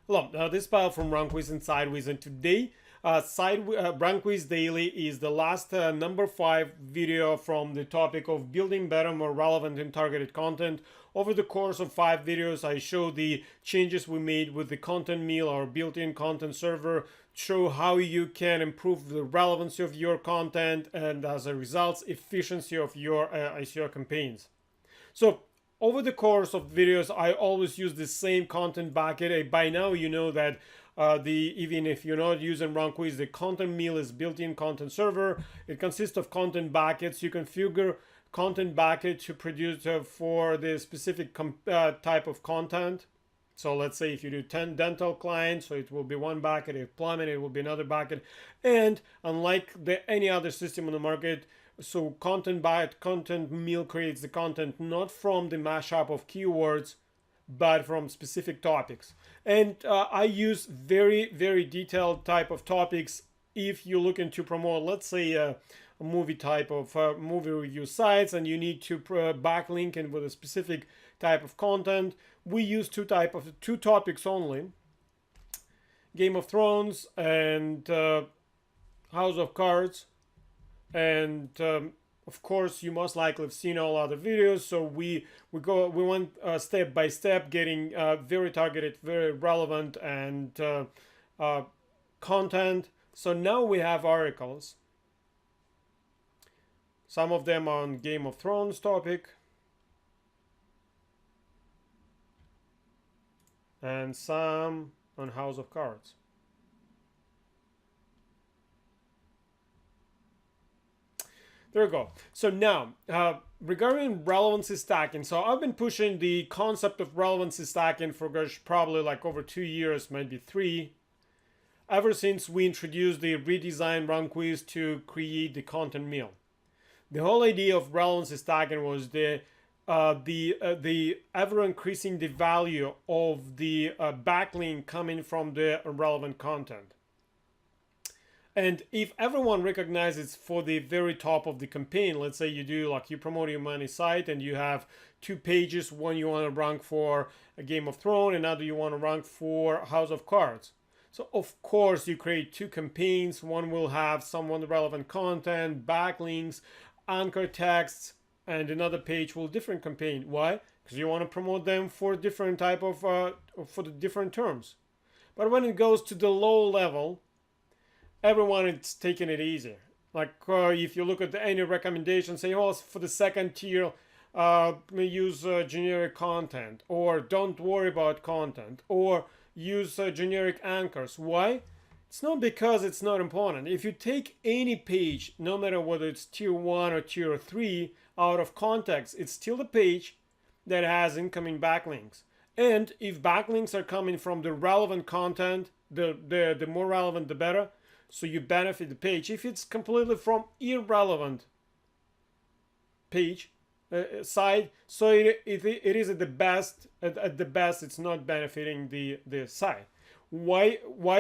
Hello, this is Pavel from RankWyz and RankWyz, and today RankWyz Daily is the last number 5 video from the topic of building better, more relevant and targeted content. Over the course of 5 videos, I show the changes we made with the content mill, our built-in content server, show how you can improve the relevancy of your content and as a result, efficiency of your SEO campaigns. So over the course of videos, I always use the same content bucket. By now, you know that even if you're not using RankWyz, the content mill is built-in content server. It consists of content buckets. You configure content bucket to produce for the specific type of content. So let's say if you do 10 dental clients, so it will be one bucket. If plumbing, it will be another bucket. And unlike any other system on the market, so content mill creates the content not from the mashup of keywords, but from specific topics. And I use very detailed type of topics. If you're looking to promote, let's say a movie type of movie review sites, and you need to backlink in with a specific type of content, we use two topics only: Game of Thrones and House of Cards. And of course, you most likely have seen all other videos. So we went step by step, getting very targeted, very relevant, and content. So now we have articles. Some of them on Game of Thrones topic, and some on House of Cards. There we go. So now, regarding relevancy stacking, so I've been pushing the concept of relevancy stacking for probably like over 2 years, maybe 3, ever since we introduced the redesigned RankWyz to create the content mill. The whole idea of relevancy stacking was the ever increasing the value of the backlink coming from the relevant content. And if everyone recognizes for the very top of the campaign, let's say you promote your money site and you have 2 pages, one you want to rank for a Game of Thrones, another you want to rank for House of Cards. So of course you create 2 campaigns. One will have some relevant content, backlinks, anchor texts, and another page will different campaign. Why? Because you want to promote them for different type of for the different terms. But when it goes to the low level, everyone is taking it easy. Like if you look at any recommendation, say, oh, for the second tier, use generic content, or don't worry about content, or use generic anchors. Why? It's not because it's not important. If you take any page, no matter whether it's tier 1 or tier 3, out of context, it's still a page that has incoming backlinks. And if backlinks are coming from the relevant content, the more relevant, the better. So you benefit the page. If it's completely from irrelevant page side, so it is at the best. At the best, it's not benefiting the site. Why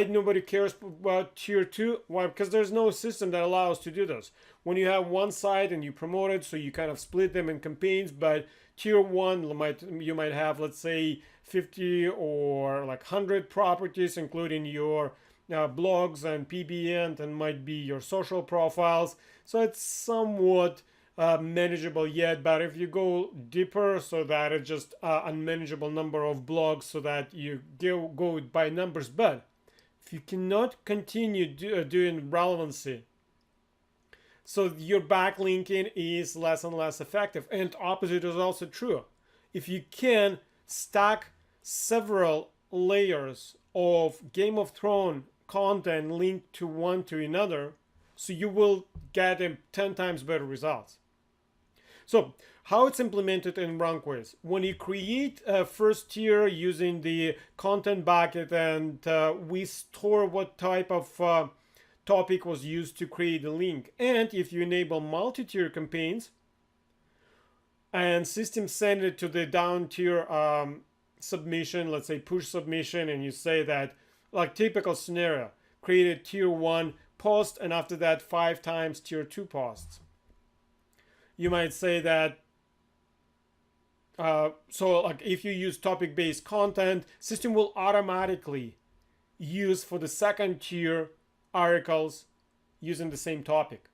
nobody cares about tier 2? Why? Because there's no system that allows to do this. When you have one site and you promote it, so you kind of split them in campaigns. But tier 1, you might have, let's say, 50 or like 100 properties, including your blogs and PBN, and might be your social profiles. So it's somewhat manageable yet, but if you go deeper, so that it's just unmanageable number of blogs, so that you go by numbers. But if you cannot continue doing relevancy, so your backlinking is less and less effective. And opposite is also true. If you can stack several layers of Game of Thrones content linked to one to another, so you will get 10 times better results. So how it's implemented in RankWyz: when you create a first tier using the content bucket, and we store what type of topic was used to create the link. And if you enable multi-tier campaigns and system send it to the down tier submission, let's say push submission, and you say that, like typical scenario, create a tier 1 post, and after that 5 times tier 2 posts. You might say that So like if you use topic-based content, system will automatically use for the second tier articles using the same topic.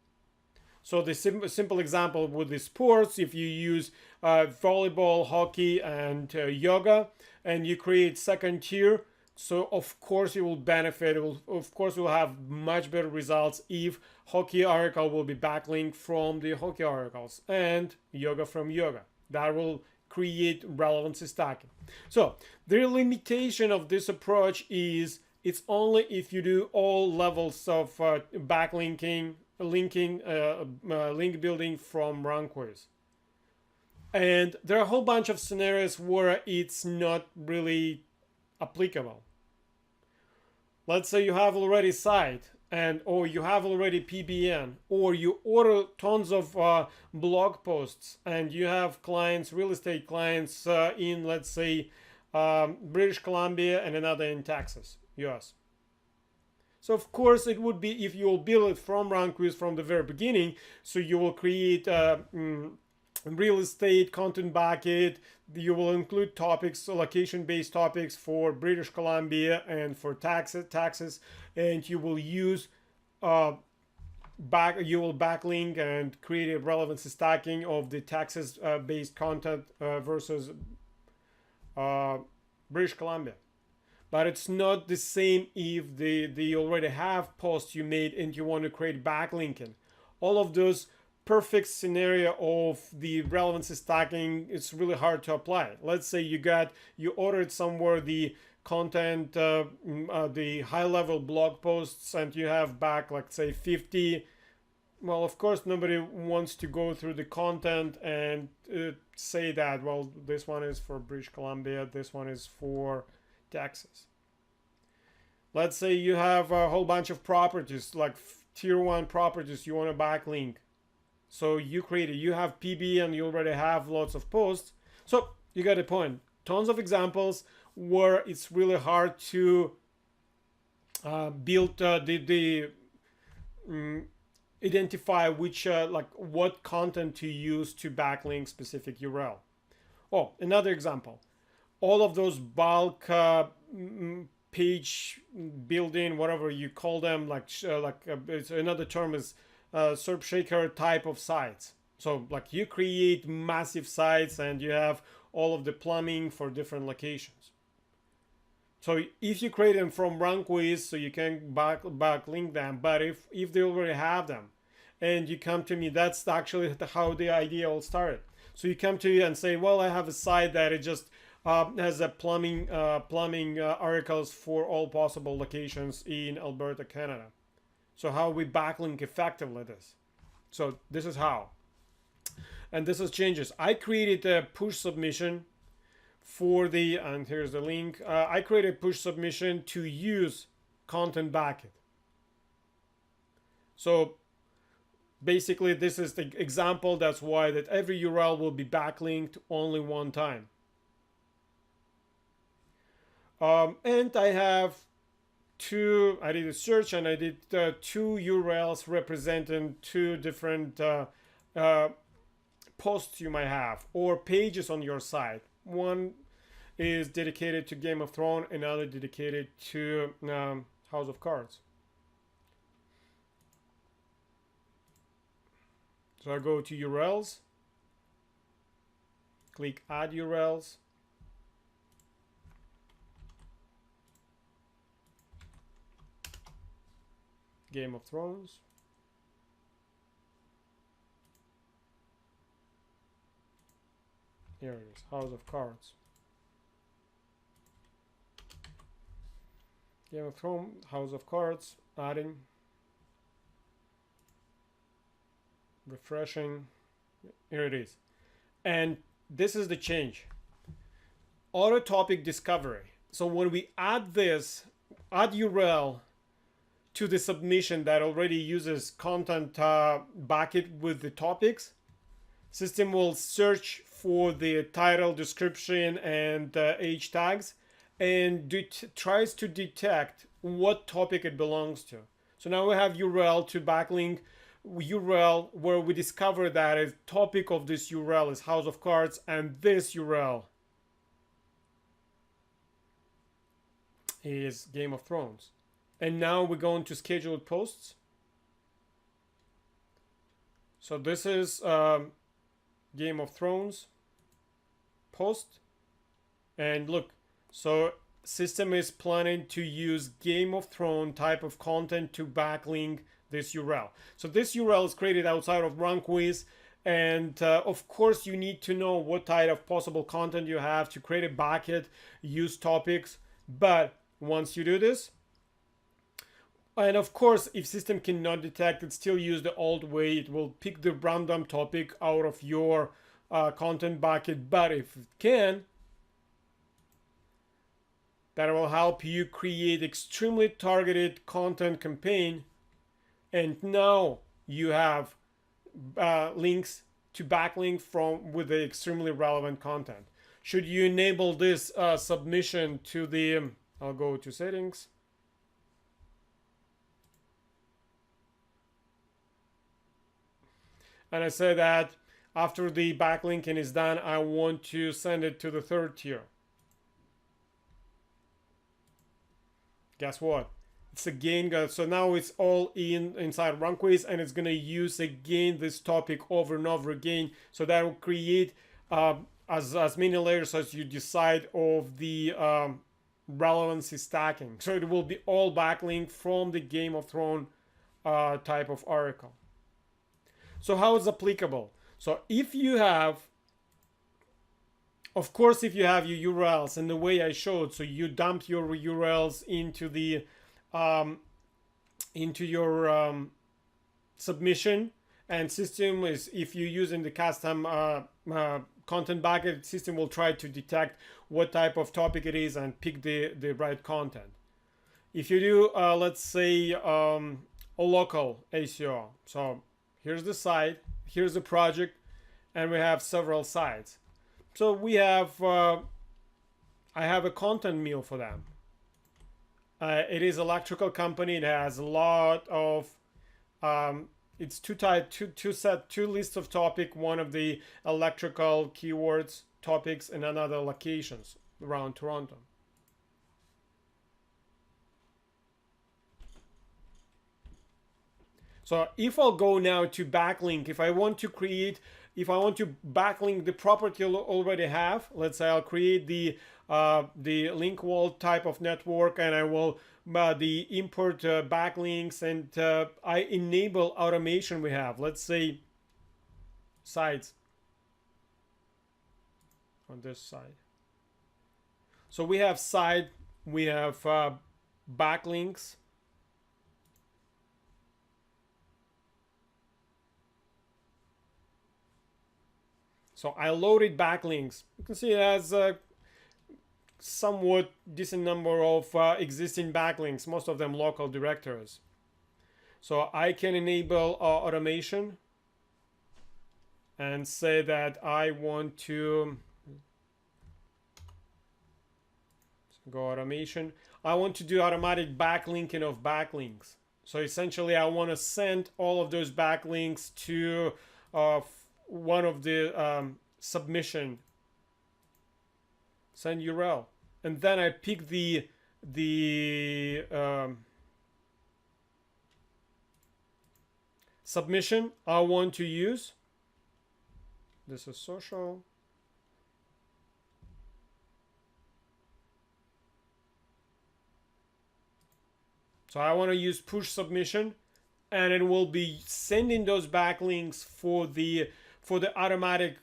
So the simple example with the sports, if you use volleyball, hockey, and yoga, and you create second tier, so of course you will benefit. Of course you will have much better results if hockey article will be backlinked from the hockey articles and yoga from yoga. That will create relevancy stacking. So the limitation of this approach is it's only if you do all levels of backlinking, linking, link building from RankWyz. And there are a whole bunch of scenarios where it's not really applicable. Let's say you have already site, and or you have already PBN, or you order tons of blog posts, and you have clients, real estate clients in, let's say, British Columbia and another in Texas, US. So of course it would be if you will build it from RankWyz from the very beginning. So you will create real estate content bucket. You will include topics, location-based topics for British Columbia and for Texas, and you will use backlink and create a relevancy stacking of the Texas-based content versus British Columbia. But it's not the same if they already have posts you made and you want to create backlinking. All of those perfect scenario of the relevancy stacking, it's really hard to apply. Let's say you ordered somewhere the content, the high level blog posts, and you have back, let's say 50. Well, of course, nobody wants to go through the content and say that, well, this one is for British Columbia, this one is for Texas. Let's say you have a whole bunch of properties, like tier 1 properties you want to backlink. So you have PB and you already have lots of posts. So you got a point. Tons of examples where it's really hard to build identify which what content to use to backlink specific URL. Oh, another example. All of those bulk page building, whatever you call them, it's another term is SERP shaker type of sites. So like you create massive sites and you have all of the plumbing for different locations. So if you create them from RankWyz, so you can backlink them, but if they already have them and you come to me, that's actually how the idea all started. So you come to you and say, well, I have a site that it just has a plumbing articles for all possible locations in Alberta, Canada. So how we backlink effectively this. So this is how. And this is changes. I created a push submission for the, and here's the link. I created a push submission to use content bucket. So basically this is the example. That's why that every URL will be backlinked only one time. And I have I did a search and I did 2 URLs representing 2 different posts you might have or pages on your site. One is dedicated to Game of Thrones, another dedicated to House of Cards. So I go to URLs, click Add URLs. Game of Thrones. Here it is, House of Cards. Game of Thrones, House of Cards, adding, refreshing. Here it is. And this is the change. Auto topic discovery. So when we add this, add URL to the submission that already uses content bucket with the topics, system will search for the title, description, and H tags, and tries to detect what topic it belongs to. So now we have URL to backlink URL where we discover that a topic of this URL is House of Cards, and this URL is Game of Thrones. And now we're going to scheduled posts. So this is Game of Thrones post, and look, so system is planning to use Game of Thrones type of content to backlink this URL. So this URL is created outside of RankWyz, and of course you need to know what type of possible content you have to create a bucket, use topics. But once you do this, and of course if system cannot detect it, still use the old way. It will pick the random topic out of your content bucket. But if it can, that will help you create extremely targeted content campaign, and now you have links to backlink from with the extremely relevant content. Should you enable this submission to the I'll go to settings. And I say that after the backlinking is done, I want to send it to the third tier. Guess what? It's again, so now it's all inside RankWyz, and it's going to use again this topic over and over again. So that will create as many layers as you decide of the relevancy stacking. So it will be all backlink from the Game of Thrones type of article. So how is applicable? So if you have, of course, if you have your URLs in the way I showed, so you dump your URLs into the into your submission, and system is, if you're using the custom content bucket, system will try to detect what type of topic it is and pick the right content. If you do, let's say a local SEO, so here's the site, here's the project, and we have several sites. So we have, I have a content meal for them. It is electrical company. It has a lot of, it's two lists of topic, one of the electrical keywords topics and another locations around Toronto. So if I'll go now to backlink, if I want to backlink the property you already have, let's say I'll create the link wall type of network, and I will the import backlinks, and I enable automation we have. Let's say sites on this side. So we have site, we have backlinks. So I loaded backlinks. You can see it has a somewhat decent number of existing backlinks, most of them local directories. So I can enable automation and say that I want to go automation. I want to do automatic backlinking of backlinks. So essentially I want to send all of those backlinks to one of the submission, send URL, and then I pick the submission I want to use. This is social. So I want to use push submission, and it will be sending those backlinks for the automatic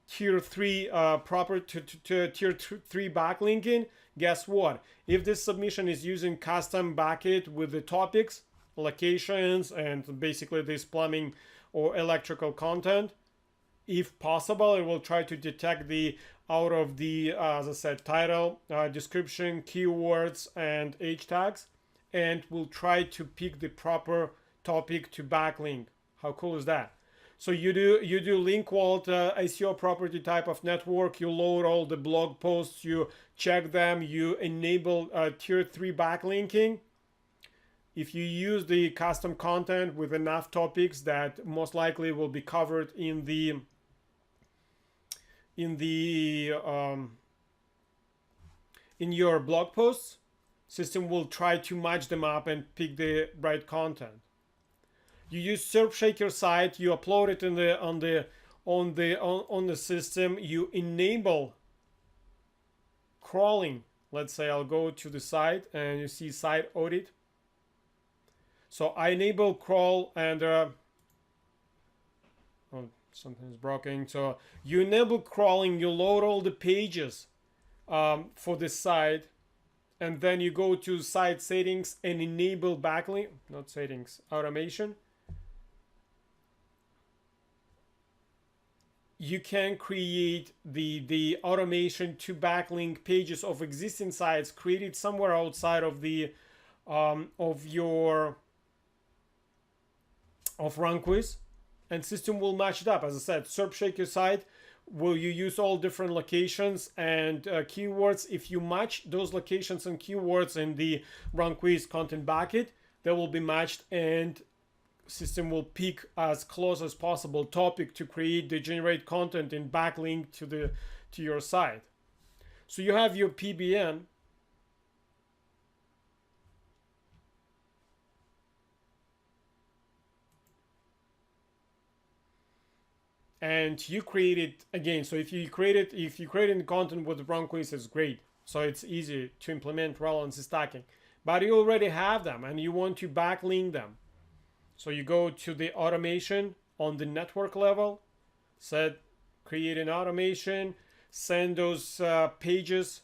tier 3 proper to tier 3 backlinking. Guess what? If this submission is using custom bucket with the topics, locations, and basically this plumbing or electrical content, if possible, it will try to detect the out of the as I said, title, description, keywords, and H tags, and will try to pick the proper topic to backlink. How cool is that? So you do link vault SEO property type of network. You load all the blog posts, you check them, you enable tier 3 backlinking. if you use the custom content with enough topics that most likely will be covered in the in your blog posts, system will try to match them up and pick the right content. You use shake your site, you upload it in the on the system, you enable crawling. Let's say I'll go to the site and you see site audit. So I enable crawl and oh, something's broken. So you enable crawling, you load all the pages for this site, and then you go to site settings and enable backlink, not settings, automation. You can create the automation to backlink pages of existing sites created somewhere outside of the of RankWyz, and system will match it up. As I said, shake your site. Will you use all different locations and keywords? If you match those locations and keywords in the RankWyz content bucket, they will be matched, and system will pick as close as possible topic to create the generate content and backlink to your site. So you have your PBN. And you create it again. So if you create content with RankWyz, it's great. So it's easy to implement relevancy stacking. But you already have them and you want to backlink them. So you go to the automation on the network level, set create an automation, send those pages.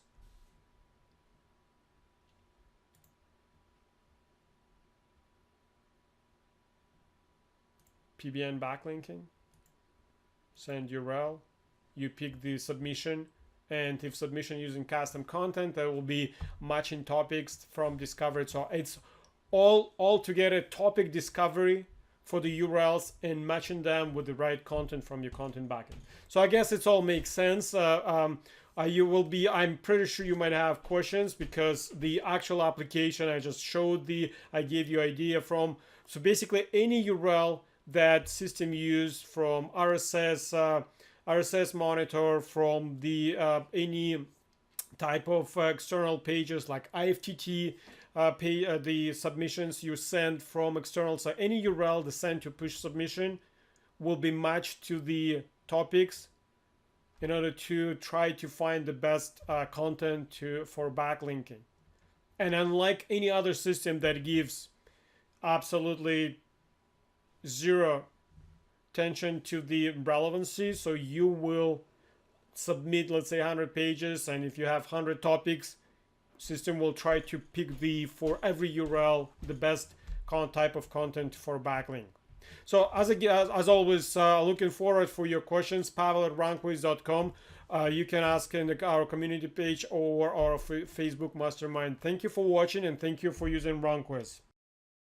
PBN backlinking. Send URL, you pick the submission, and if submission using custom content, there will be matching topics from discovered. So it's all together topic discovery for the URLs and matching them with the right content from your content backend. So I guess it all makes sense. I'm pretty sure you might have questions because the actual application I just showed I gave you idea from. So basically any URL that system used from RSS monitor, from the any type of external pages like IFTT, the submissions you send from external, so any URL the send to push submission will be matched to the topics in order to try to find the best content for backlinking. And unlike any other system that gives absolutely zero attention to the relevancy, so you will submit, let's say 100 pages, and if you have 100 topics, system will try to pick for every URL the best type of content for backlink. So as always, looking forward for your questions. Pavel@rankwyz.com. You can ask in our community page or our Facebook mastermind. Thank you for watching and thank you for using RankWyz.